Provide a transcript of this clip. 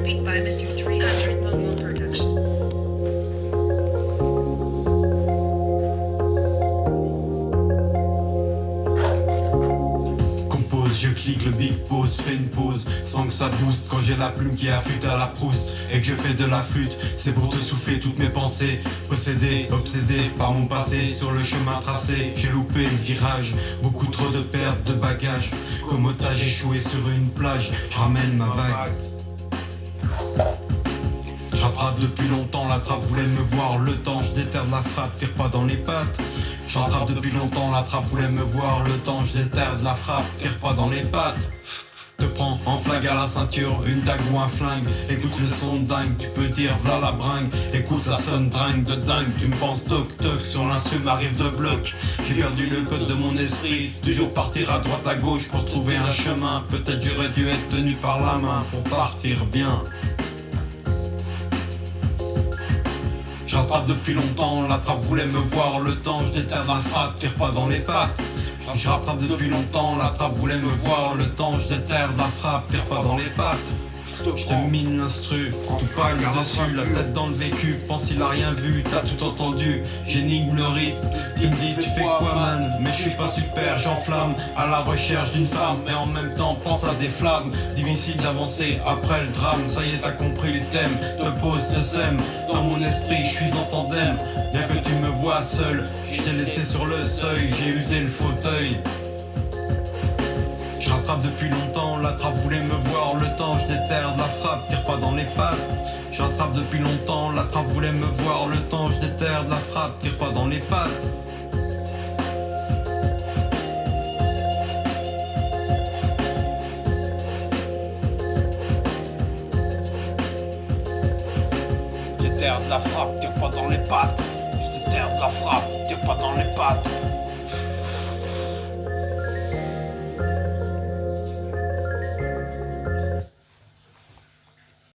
beat by Mr. 300 Momo Production. Je clique le big pause, fais une pause sans que ça booste. Quand j'ai la plume qui affûte à la Proust et que je fais de la flûte, c'est pour te souffler toutes mes pensées. Possédé, obsédé par mon passé, sur le chemin tracé, j'ai loupé le virage. Beaucoup trop de pertes de bagages, comme otage échoué sur une plage. Je ramène ma vague. J'attrape depuis longtemps, la trappe voulait me voir le temps. Je déterre de la frappe, tire pas dans les pattes. J'attrape depuis longtemps, la trappe voulait me voir le temps. Je déterre de la frappe, tire pas dans les pattes. Te prends en flag à la ceinture, une dague ou un flingue. Écoute le son de dingue, tu peux dire v'là la bringue. Écoute ça sonne dingue de dingue, tu me penses toc toc. Sur l'instru m'arrive de bloc. J'ai perdu le code de mon esprit, toujours partir à droite à gauche pour trouver un chemin. Peut-être j'aurais dû être tenu par la main pour partir bien. J'attrape depuis longtemps, la trappe voulait me voir le temps. Je déterre la frappe, tire pas dans les pattes. Je rattrape depuis longtemps, la trappe voulait me voir le temps. Je déterre la frappe, tire pas dans les pattes. Je te mine l'instru, tout parle dessus, la tête dans le vécu, pense il a rien vu, t'as tout entendu, j'énigme le rythme, il me dit tu fais quoi man, mais je suis pas super, j'enflamme, à la recherche d'une femme, mais en même temps pense à des flammes, difficile d'avancer après le drame, ça y est t'as compris le thème, te pose, te sème, dans mon esprit je suis en tandem, bien que tu me vois seul, je t'ai laissé sur le seuil, j'ai usé le fauteuil. Je rattrape depuis longtemps, la trappe voulait me voir le temps, je déterre de la frappe, tire pas dans les pattes. Je rattrape depuis longtemps, la trappe voulait me voir le temps, je déterre de la frappe, tire pas dans les pattes. Je déterre de la frappe, tire pas dans les pattes. Je déterre de la frappe, tire pas dans les pattes.